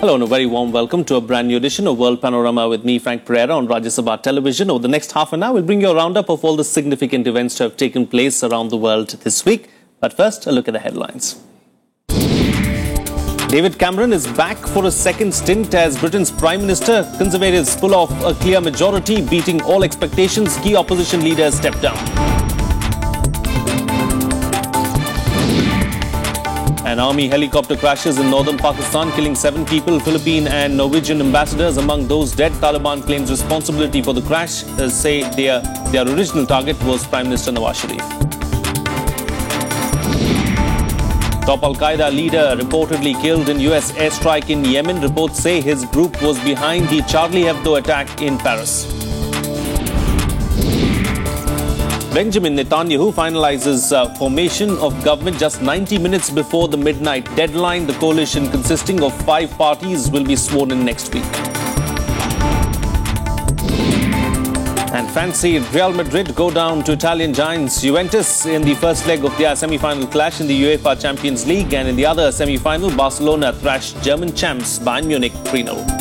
Hello and a very warm welcome to a brand new edition of World Panorama with me, Frank Pereira, on Rajya Sabha Television. Over the next half an hour, we'll bring you a roundup of all the significant events to have taken place around the world this week. But first, a look at the headlines. David Cameron is back for a second stint as Britain's Prime Minister. Conservatives pull off a clear majority, beating all expectations. Key opposition leaders step down. An army helicopter crashes in northern Pakistan, killing 7 people. Philippine and Norwegian ambassadors among those dead. Taliban claims responsibility for the crash. Say their original target was Prime Minister Nawaz Sharif. Top Al-Qaeda leader reportedly killed in US airstrike in Yemen. Reports say his group was behind the Charlie Hebdo attack in Paris. Benjamin Netanyahu finalizes formation of government just 90 minutes before the midnight deadline. The coalition, consisting of 5 parties, will be sworn in next week. And fancy Real Madrid go down to Italian giants Juventus in the first leg of their semi-final clash in the UEFA Champions League. And in the other semi-final, Barcelona thrashed German champs Bayern Munich 3-0.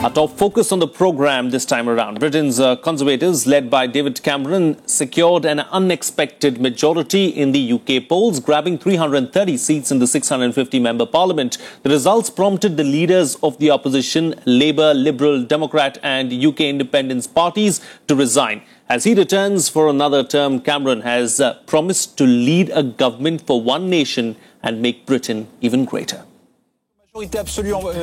Our top focus on the programme this time around. Britain's Conservatives, led by David Cameron, secured an unexpected majority in the UK polls, grabbing 330 seats in the 650-member parliament. The results prompted the leaders of the opposition, Labour, Liberal, Democrat and UK Independence parties, to resign. As he returns for another term, Cameron has promised to lead a government for one nation and make Britain even greater.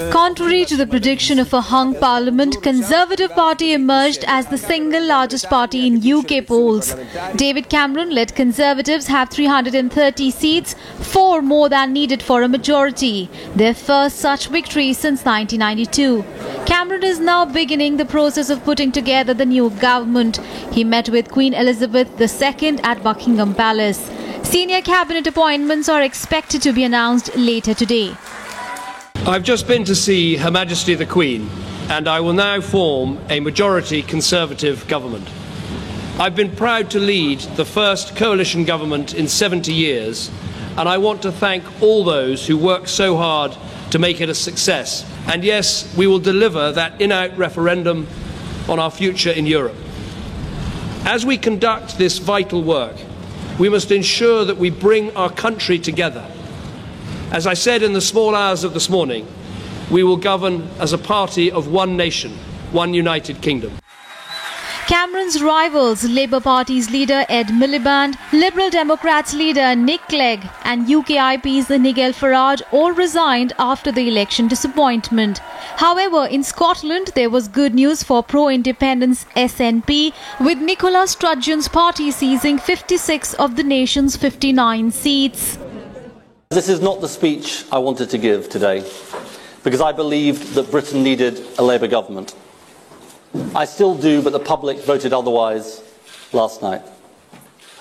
Contrary to the prediction of a hung parliament, Conservative Party emerged as the single largest party in UK polls. David Cameron-led Conservatives have 330 seats, 4 more than needed for a majority, their first such victory since 1992. Cameron is now beginning the process of putting together the new government. He met with Queen Elizabeth II at Buckingham Palace. Senior cabinet appointments are expected to be announced later today. I've just been to see Her Majesty the Queen, and I will now form a majority Conservative government. I've been proud to lead the first coalition government in 70 years, and I want to thank all those who worked so hard to make it a success. And yes, we will deliver that in-out referendum on our future in Europe. As we conduct this vital work, we must ensure that we bring our country together. As I said in the small hours of this morning, we will govern as a party of one nation, one United Kingdom. Cameron's rivals, Labour Party's leader Ed Miliband, Liberal Democrats leader Nick Clegg and UKIP's Nigel Farage all resigned after the election disappointment. However, in Scotland, there was good news for pro-independence SNP, with Nicola Sturgeon's party seizing 56 of the nation's 59 seats. This is not the speech I wanted to give today, because I believed that Britain needed a Labour government. I still do, but the public voted otherwise last night.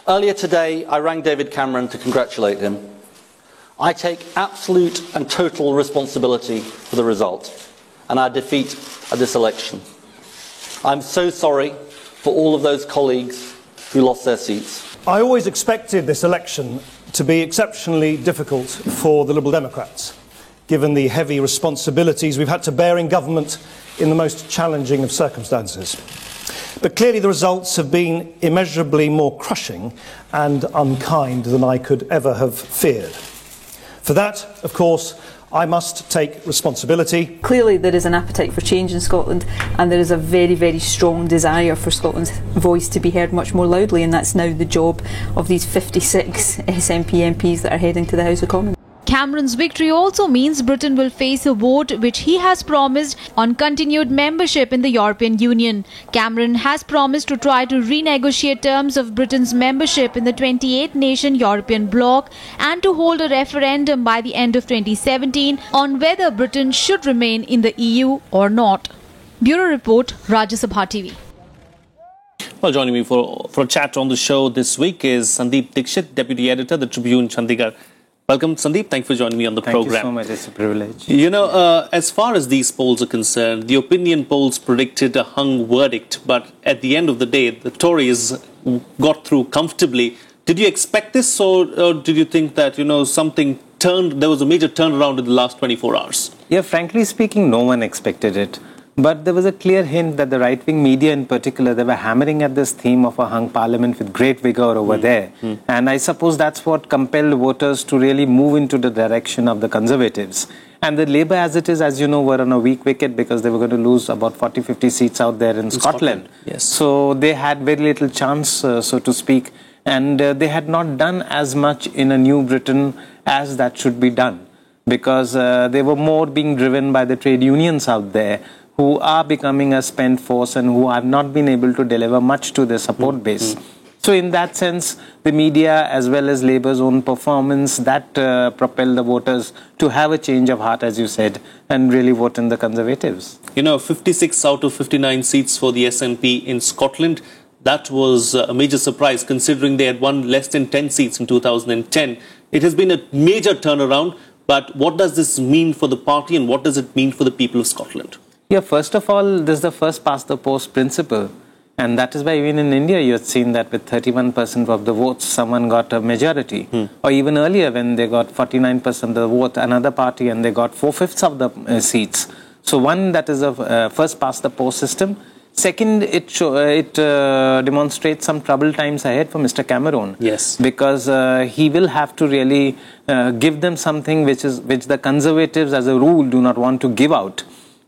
Earlier today, I rang David Cameron to congratulate him. I take absolute and total responsibility for the result and our defeat at this election. I'm so sorry for all of those colleagues who lost their seats. I always expected this election to be exceptionally difficult for the Liberal Democrats, given the heavy responsibilities we've had to bear in government in the most challenging of circumstances. But clearly the results have been immeasurably more crushing and unkind than I could ever have feared. For that, of course, I must take responsibility. Clearly there is an appetite for change in Scotland, and there is a very, very strong desire for Scotland's voice to be heard much more loudly, and that's now the job of these 56 SNP MPs that are heading to the House of Commons. Cameron's victory also means Britain will face a vote which he has promised on continued membership in the European Union. Cameron has promised to try to renegotiate terms of Britain's membership in the 28-nation European bloc and to hold a referendum by the end of 2017 on whether Britain should remain in the EU or not. Bureau Report, Rajya Sabha TV. Well, joining me for a chat on the show this week is Sandeep Dixit, Deputy Editor, The Tribune, Chandigarh. Welcome, Sandeep. Thank you for joining me on the program. Thank you so much. It's a privilege. You know, as far as these polls are concerned, the opinion polls predicted a hung verdict. But at the end of the day, the Tories got through comfortably Did you expect this, or did you think that, something there was a major turnaround in the last 24 hours? Yeah, frankly speaking, no one expected it. But there was a clear hint that the right-wing media in particular, they were hammering at this theme of a hung parliament with great vigor over there. And I suppose that's what compelled voters to really move into the direction of the Conservatives. And the Labour, as it is, as you know, were on a weak wicket because they were going to lose about 40-50 seats out there in Scotland. Yes. So they had very little chance, so to speak. And they had not done as much in a new Britain as that should be done. Because they were more being driven by the trade unions out there, who are becoming a spent force and who have not been able to deliver much to their support base. So in that sense, the media as well as Labour's own performance, that propelled the voters to have a change of heart, as you said, and really vote in the Conservatives. 56 out of 59 seats for the SNP in Scotland. That was a major surprise considering they had won less than 10 seats in 2010. It has been a major turnaround, but what does this mean for the party and what does it mean for the people of Scotland? Yeah, first of all, this is the first past the post principle. And that is why even in India, you had seen that with 31% of the votes, someone got a majority. Or even earlier, when they got 49% of the vote, another party, and they got 4/5 of the seats. So one, that is a first past the post system. Second, it demonstrates some troubled times ahead for Mr. Cameron. Yes. Because he will have to really give them something which the Conservatives as a rule do not want to give out.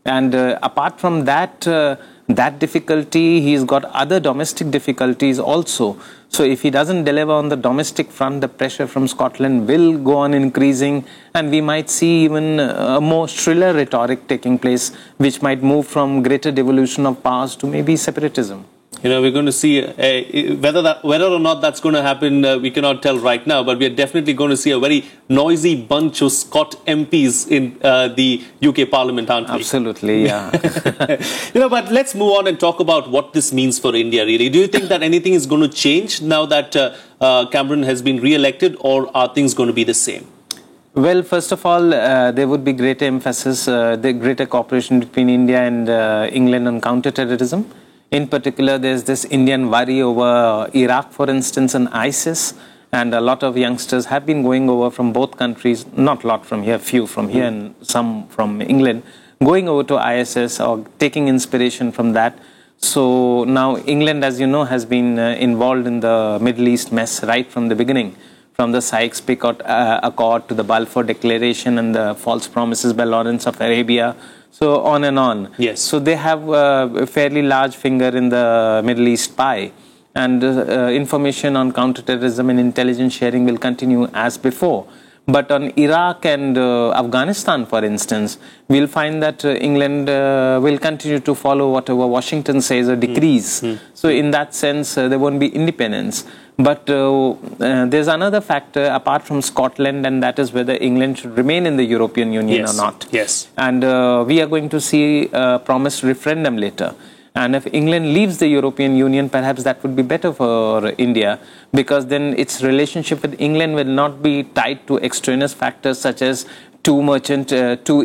And apart from that difficulty, he's got other domestic difficulties also. So if he doesn't deliver on the domestic front, the pressure from Scotland will go on increasing, and we might see even a more shriller rhetoric taking place, which might move from greater devolution of powers to maybe separatism. We're going to see whether or not that's going to happen, we cannot tell right now, but we are definitely going to see a very noisy bunch of Scot MPs in the UK Parliament, aren't we? Absolutely, yeah. But let's move on and talk about what this means for India, really. Do you think that anything is going to change now that Cameron has been re-elected, or are things going to be the same? Well, first of all, there would be greater emphasis, the greater cooperation between India and England on counter-terrorism. In particular, there's this Indian worry over Iraq, for instance, and ISIS. And a lot of youngsters have been going over from both countries, not a lot from here, few from here and some from England, going over to ISIS or taking inspiration from that. So now England, as you know, has been involved in the Middle East mess right from the beginning. From the Sykes-Picot Accord to the Balfour Declaration and the false promises by Lawrence of Arabia. So on and on. Yes. So they have a fairly large finger in the Middle East pie. And information on counterterrorism and intelligence sharing will continue as before. But on Iraq and Afghanistan, for instance, we'll find that England will continue to follow whatever Washington says or decrees. So in that sense, there won't be independence. But there's another factor apart from Scotland, and that is whether England should remain in the European Union or not. Yes. And we are going to see a promised referendum later. And if England leaves the European Union, perhaps that would be better for India, because then its relationship with England will not be tied to extraneous factors such as two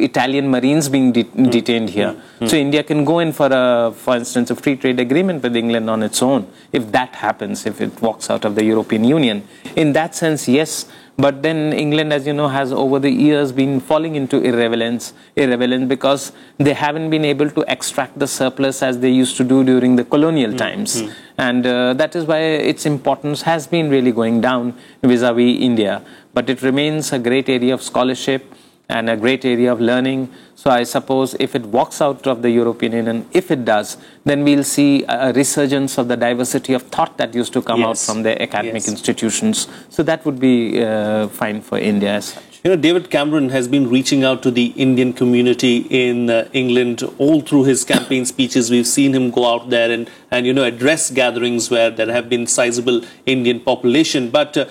Italian Marines being detained here. So India can go in for instance, a free trade agreement with England on its own, if that happens, if it walks out of the European Union. In that sense, yes. But then England, as you know, has over the years been falling into irrelevance because they haven't been able to extract the surplus as they used to do during the colonial times. And that is why its importance has been really going down vis-a-vis India. But it remains a great area of scholarship and a great area of learning. So I suppose if it walks out of the European Union, if it does, then we'll see a resurgence of the diversity of thought that used to come out from the academic institutions. So that would be fine for India as such. David Cameron has been reaching out to the Indian community in England all through his campaign speeches. We've seen him go out there and address gatherings where there have been sizable Indian population. But,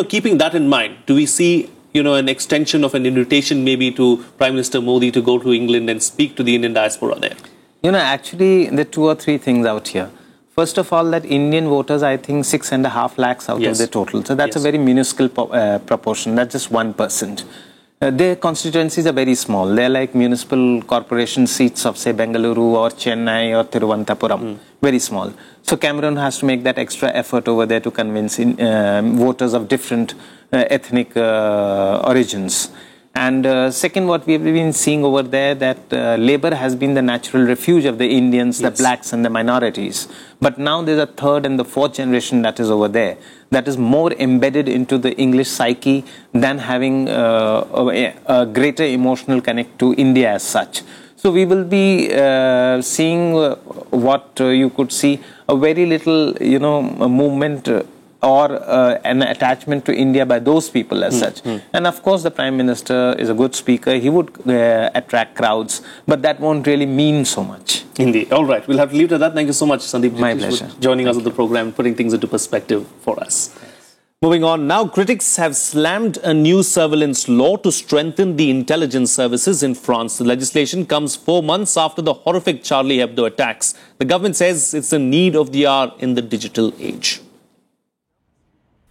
keeping that in mind, do we see an extension of an invitation maybe to Prime Minister Modi to go to England and speak to the Indian diaspora there? Actually, there are 2 or 3 things out here. First of all, that Indian voters, I think 6.5 lakhs out of the total. So that's a very minuscule proportion. That's just 1%. their constituencies are very small. They're like municipal corporation seats of, say, Bengaluru or Chennai or Thiruvananthapuram. Very small. So Cameron has to make that extra effort over there to convince voters of different ethnic origins. And second, what we've been seeing over there, that Labour has been the natural refuge of the Indians, the blacks and the minorities. But now there's a third and the fourth generation that is over there, that is more embedded into the English psyche than having a greater emotional connect to India as such. So we will be seeing what you could see, a very little, a movement or an attachment to India by those people as such. And of course the Prime Minister is a good speaker. He would attract crowds, but that won't really mean so much. Indeed. All right. We'll have to leave it at that. Thank you so much, Sandeep. My pleasure. For joining us on the program, putting things into perspective for us. Yes. Moving on now, critics have slammed a new surveillance law to strengthen the intelligence services in France. The legislation comes 4 months after the horrific Charlie Hebdo attacks. The government says it's the need of the hour in the digital age.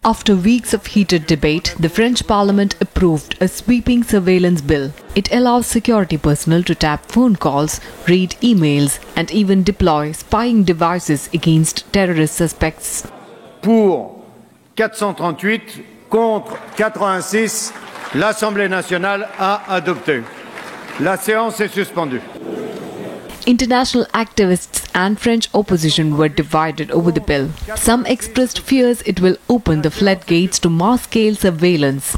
After weeks of heated debate, the French Parliament approved a sweeping surveillance bill. It allows security personnel to tap phone calls, read emails, and even deploy spying devices against terrorist suspects. Pour 438 contre 86, l'Assemblée nationale a adopté. La séance est suspendue. International activists and French opposition were divided over the bill. Some expressed fears it will open the floodgates to mass-scale surveillance.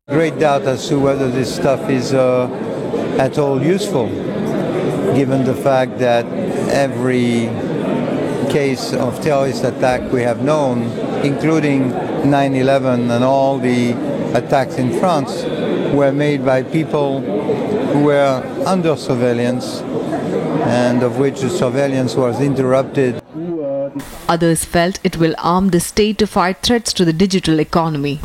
Great doubt as to whether this stuff is at all useful, given the fact that every case of terrorist attack we have known, including 9/11 and all the attacks in France, were made by people who were under surveillance, and of which the surveillance was interrupted. Others felt it will arm the state to fight threats to the digital economy.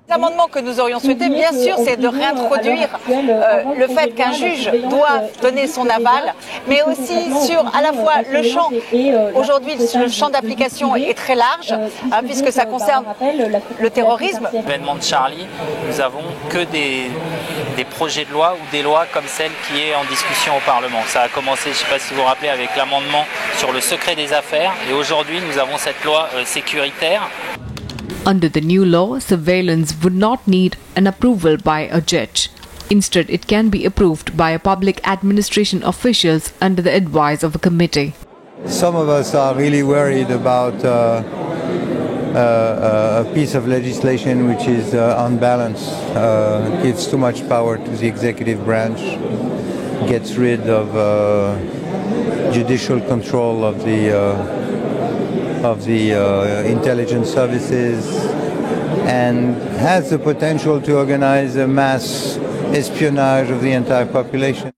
L'amendement que nous aurions souhaité, bien sûr, c'est de réintroduire le fait qu'un juge doit donner son aval, mais aussi sur à la fois le champ. Aujourd'hui, le champ d'application est très large, puisque ça concerne le terrorisme. L'événement de Charlie, nous avons que des projets de loi ou des lois comme celle qui est en discussion au Parlement. Ça a commencé, je ne sais pas si vous vous rappelez, avec l'amendement sur le secret des affaires, et aujourd'hui, nous avons cette loi sécuritaire. Under the new law, surveillance would not need an approval by a judge. Instead, it can be approved by a public administration officials under the advice of a committee. Some of us are really worried about a piece of legislation which is unbalanced, gives too much power to the executive branch, gets rid of judicial control of the intelligence services, and has the potential to organize a mass espionage of the entire population.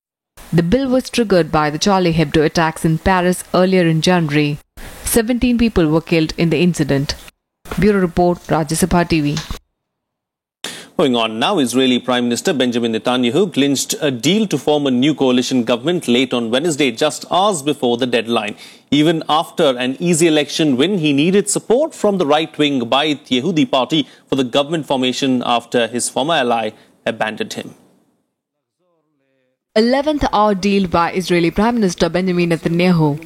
The bill was triggered by the Charlie Hebdo attacks in Paris earlier in January. 17 people were killed in the incident. Bureau Report, Rajya Sabha TV. Going on now, Israeli Prime Minister Benjamin Netanyahu clinched a deal to form a new coalition government late on Wednesday, just hours before the deadline. Even after an easy election win, he needed support from the right-wing Beit Yehudi party for the government formation after his former ally abandoned him. 11th hour deal by Israeli Prime Minister Benjamin Netanyahu.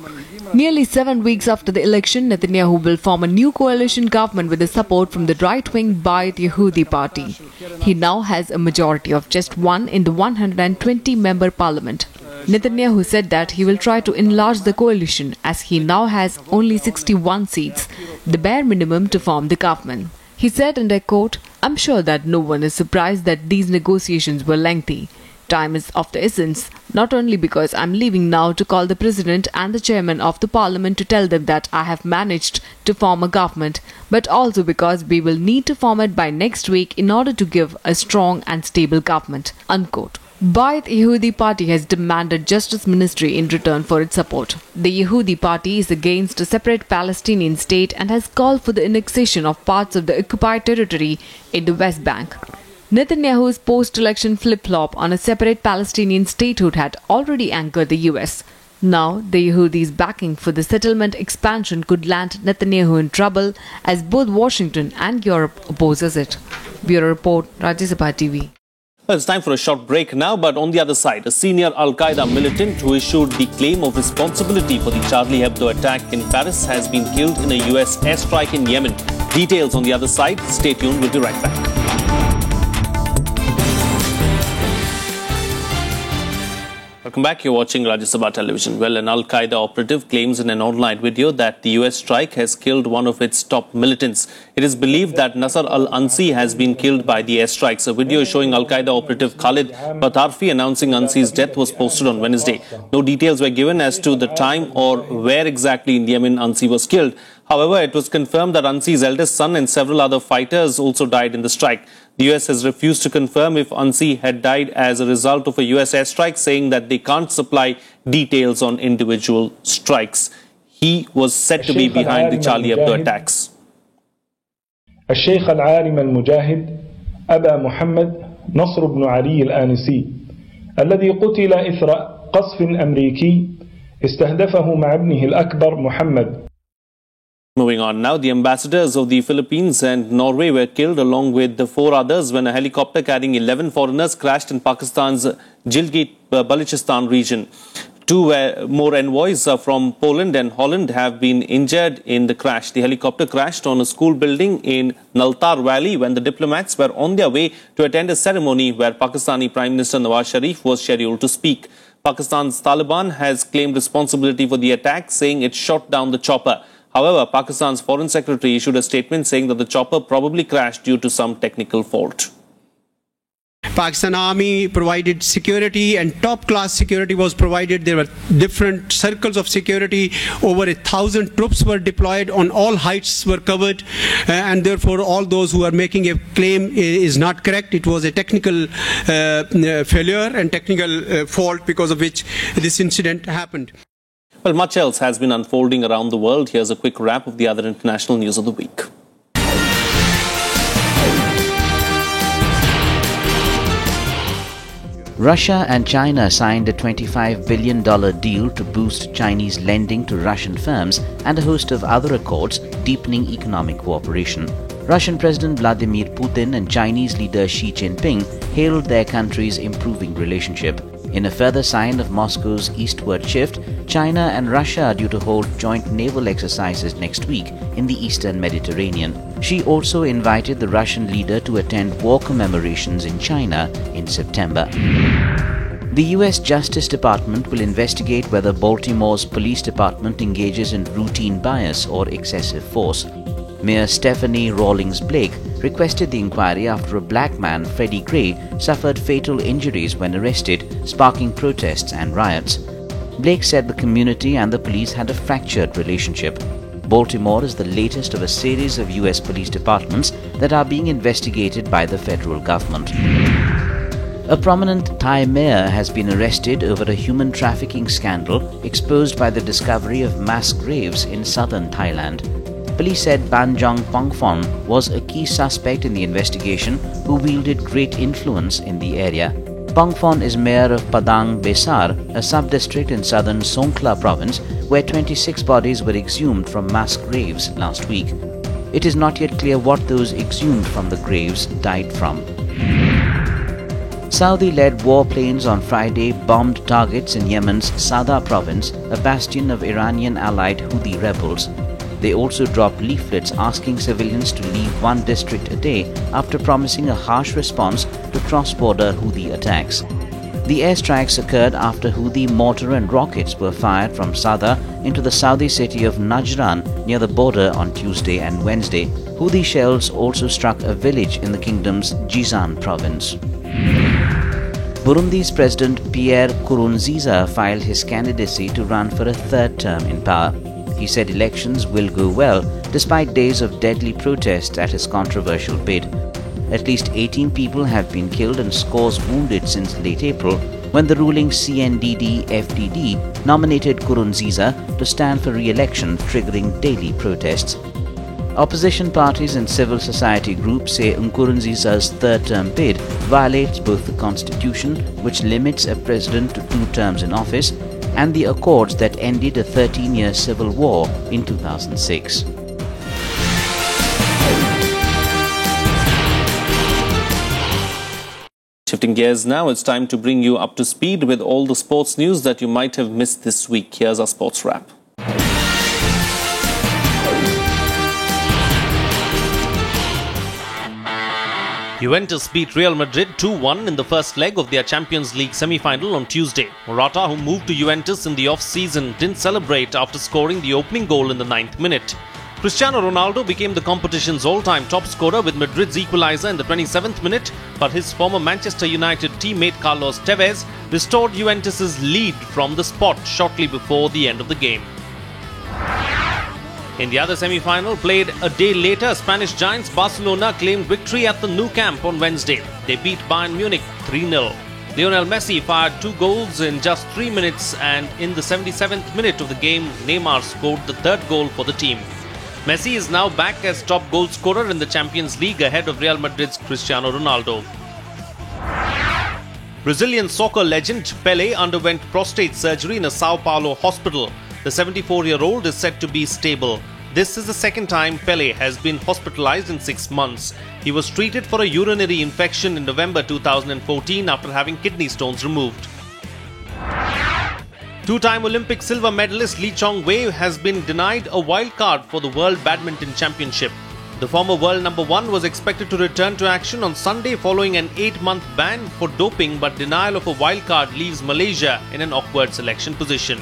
Nearly 7 weeks after the election, Netanyahu will form a new coalition government with the support from the right-wing Beit Yehudi party. He now has a majority of just one in the 120-member parliament. Netanyahu said that he will try to enlarge the coalition as he now has only 61 seats, the bare minimum to form the government. He said, and I quote, "I'm sure that no one is surprised that these negotiations were lengthy. Time is of the essence, not only because I'm leaving now to call the President and the Chairman of the Parliament to tell them that I have managed to form a government, but also because we will need to form it by next week in order to give a strong and stable government." Unquote. Beit Yehudi party has demanded Justice Ministry in return for its support. The Yehudi party is against a separate Palestinian state and has called for the annexation of parts of the occupied territory in the West Bank. Netanyahu's post-election flip-flop on a separate Palestinian statehood had already angered the US. Now, the Yehudis' backing for the settlement expansion could land Netanyahu in trouble as both Washington and Europe opposes it. Bureau Report, Rajya Sabha TV. Well, it's time for a short break now, but on the other side, a senior Al-Qaeda militant who issued the claim of responsibility for the Charlie Hebdo attack in Paris has been killed in a US airstrike in Yemen. Details on the other side. Stay tuned, we'll be right back. Welcome back. You're watching Rajya Sabha Television. Well, an Al-Qaeda operative claims in an online video that the US strike has killed one of its top militants. It is believed that Nasser al-Ansi has been killed by the airstrikes. A video showing Al-Qaeda operative Khalid Batarfi announcing Ansi's death was posted on Wednesday. No details were given as to the time or where exactly in Yemen Ansi was killed. However, it was confirmed that Ansi's eldest son and several other fighters also died in the strike. The US has refused to confirm if Ansi had died as a result of a US airstrike, saying that they can't supply details on individual strikes. He was said to be behind the Charlie Hebdo attacks. الشيخ العالم المجاهد أبا محمد نصر بن علي الآنسي الذي قتل إثر قصف أمريكي استهدفه مع ابنه الأكبر محمد. Moving on now, the ambassadors of the Philippines and Norway were killed along with the 4 others when a helicopter carrying 11 foreigners crashed in Pakistan's Gilgit-Balochistan region. 2 more envoys from Poland and Holland have been injured in the crash. The helicopter crashed on a school building in Naltar Valley when the diplomats were on their way to attend a ceremony where Pakistani Prime Minister Nawaz Sharif was scheduled to speak. Pakistan's Taliban has claimed responsibility for the attack, saying it shot down the chopper. However, Pakistan's Foreign Secretary issued a statement saying that the chopper probably crashed due to some technical fault. Pakistan Army provided security and top-class security was provided. There were different circles of security. Over 1,000 troops were deployed on all heights were covered, and therefore all those who are making a claim is not correct. It was a technical failure and technical fault because of which this incident happened. Well, much else has been unfolding around the world. Here's a quick wrap of the other international news of the week. Russia and China signed a $25 billion deal to boost Chinese lending to Russian firms and a host of other accords, deepening economic cooperation. Russian President Vladimir Putin and Chinese leader Xi Jinping hailed their countries' improving relationship. In a further sign of Moscow's eastward shift, China and Russia are due to hold joint naval exercises next week in the eastern Mediterranean. Xi also invited the Russian leader to attend war commemorations in China in September. The US Justice Department will investigate whether Baltimore's police department engages in routine bias or excessive force. Mayor Stephanie Rawlings Blake requested the inquiry after a black man, Freddie Gray, suffered fatal injuries when arrested, sparking protests and riots. Blake said the community and the police had a fractured relationship. Baltimore is the latest of a series of US police departments that are being investigated by the federal government. A prominent Thai mayor has been arrested over a human trafficking scandal exposed by the discovery of mass graves in southern Thailand. Police said Banjong Pongphon was a key suspect in the investigation who wielded great influence in the area. Pongphon is mayor of Padang Besar, a sub-district in southern Songkhla province where 26 bodies were exhumed from mass graves last week. It is not yet clear what those exhumed from the graves died from. Saudi-led warplanes on Friday bombed targets in Yemen's Sada province, a bastion of Iranian-allied Houthi rebels. They also dropped leaflets asking civilians to leave one district a day after promising a harsh response to cross-border Houthi attacks. The airstrikes occurred after Houthi mortar and rockets were fired from Sada into the Saudi city of Najran near the border on Tuesday and Wednesday. Houthi shells also struck a village in the kingdom's Jizan province. Burundi's President Pierre Nkurunziza filed his candidacy to run for a 3rd term in power. He said elections will go well despite days of deadly protests at his controversial bid. At least 18 people have been killed and scores wounded since late April when the ruling CNDD-FDD nominated Nkurunziza to stand for re-election, triggering daily protests. Opposition parties and civil society groups say Nkurunziza's 3rd term bid violates both the constitution, which limits a president to 2 terms in office, and the accords that ended a 13-year civil war in 2006. Shifting gears now, it's time to bring you up to speed with all the sports news that you might have missed this week. Here's our sports wrap. Juventus beat Real Madrid 2-1 in the first leg of their Champions League semi-final on Tuesday. Morata, who moved to Juventus in the off-season, didn't celebrate after scoring the opening goal in the 9th minute. Cristiano Ronaldo became the competition's all-time top scorer with Madrid's equaliser in the 27th minute, but his former Manchester United teammate Carlos Tevez restored Juventus' lead from the spot shortly before the end of the game. In the other semi-final, played a day later, Spanish giants Barcelona claimed victory at the Nou Camp on Wednesday. They beat Bayern Munich 3-0. Lionel Messi fired 2 goals in just 3 minutes, and in the 77th minute of the game, Neymar scored the 3rd goal for the team. Messi is now back as top goal scorer in the Champions League ahead of Real Madrid's Cristiano Ronaldo. Brazilian soccer legend Pelé underwent prostate surgery in a Sao Paulo hospital. The 74-year-old is said to be stable. This is the second time Pelé has been hospitalized in 6 months. He was treated for a urinary infection in November 2014 after having kidney stones removed. Two-time Olympic silver medalist Lee Chong-wei has been denied a wild card for the World Badminton Championship. The former world number 1 was expected to return to action on Sunday following an 8-month ban for doping, but denial of a wild card leaves Malaysia in an awkward selection position.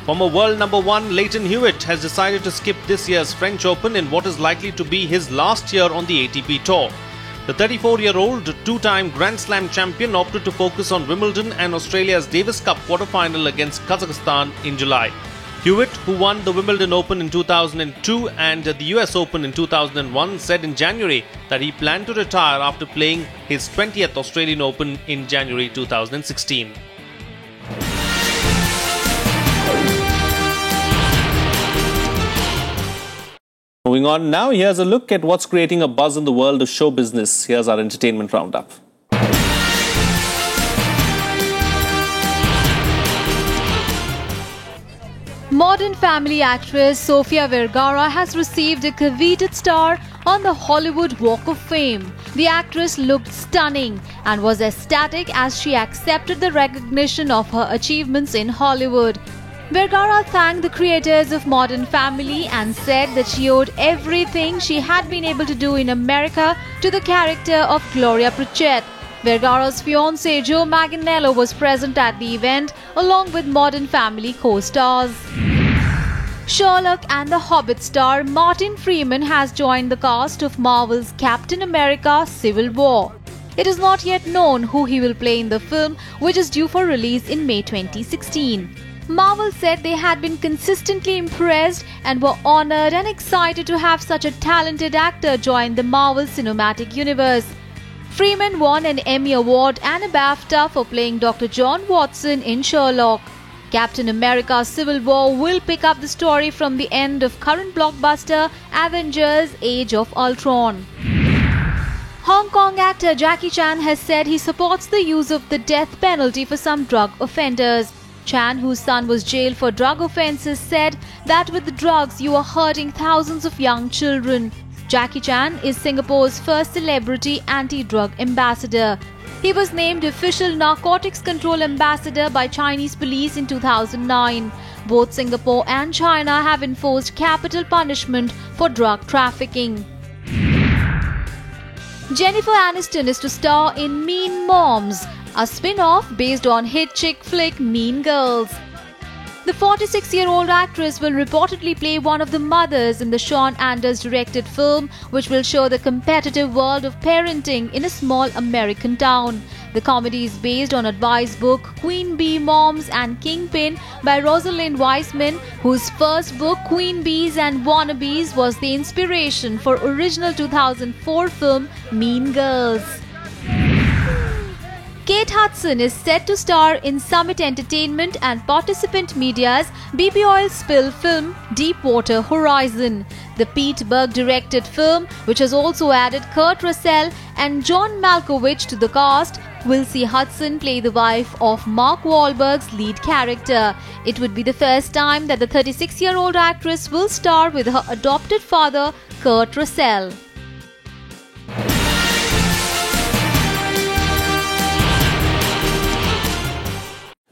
Former world number 1 Leighton Hewitt has decided to skip this year's French Open in what is likely to be his last year on the ATP Tour. The 34-year-old two-time Grand Slam champion opted to focus on Wimbledon and Australia's Davis Cup quarter-final against Kazakhstan in July. Hewitt, who won the Wimbledon Open in 2002 and the US Open in 2001, said in January that he planned to retire after playing his 20th Australian Open in January 2016. Moving on now, here's a look at what's creating a buzz in the world of show business. Here's our entertainment roundup. Modern Family actress Sofia Vergara has received a coveted star on the Hollywood Walk of Fame. The actress looked stunning and was ecstatic as she accepted the recognition of her achievements in Hollywood. Vergara thanked the creators of Modern Family and said that she owed everything she had been able to do in America to the character of Gloria Pritchett. Vergara's fiancé Joe Manganiello was present at the event along with Modern Family co-stars. Sherlock and The Hobbit star Martin Freeman has joined the cast of Marvel's Captain America: Civil War. It is not yet known who he will play in the film, which is due for release in May 2016. Marvel said they had been consistently impressed and were honored and excited to have such a talented actor join the Marvel Cinematic Universe. Freeman won an Emmy Award and a BAFTA for playing Dr. John Watson in Sherlock. Captain America: Civil War will pick up the story from the end of current blockbuster Avengers: Age of Ultron. Hong Kong actor Jackie Chan has said he supports the use of the death penalty for some drug offenders. Chan, whose son was jailed for drug offences, said that with the drugs you are hurting thousands of young children. Jackie Chan is Singapore's first celebrity anti-drug ambassador. He was named official narcotics control ambassador by Chinese police in 2009. Both Singapore and China have enforced capital punishment for drug trafficking. Jennifer Aniston is to star in Mean Moms, a spin-off based on hit chick flick Mean Girls. The 46-year-old actress will reportedly play one of the mothers in the Shawn Anders directed film, which will show the competitive world of parenting in a small American town. The comedy is based on advice book Queen Bee Moms and Kingpin by Rosalind Wiseman, whose first book Queen Bees and Wannabes was the inspiration for original 2004 film Mean Girls. Kate Hudson is set to star in Summit Entertainment and Participant Media's BP Oil spill film Deepwater Horizon. The Pete Berg-directed film, which has also added Kurt Russell and John Malkovich to the cast, will see Hudson play the wife of Mark Wahlberg's lead character. It would be the first time that the 36-year-old actress will star with her adopted father, Kurt Russell.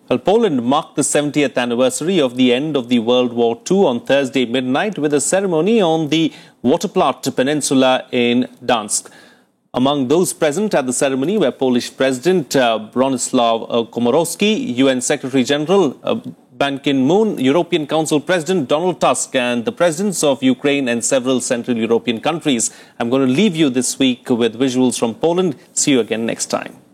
Well, Poland marked the 70th anniversary of the end of the World War II on Thursday midnight with a ceremony on the Waterplat Peninsula in Gdansk. Among those present at the ceremony were Polish President Bronisław Komorowski, UN Secretary-General Ban Ki-moon, European Council President Donald Tusk and the presidents of Ukraine and several Central European countries. I'm going to leave you this week with visuals from Poland. See you again next time.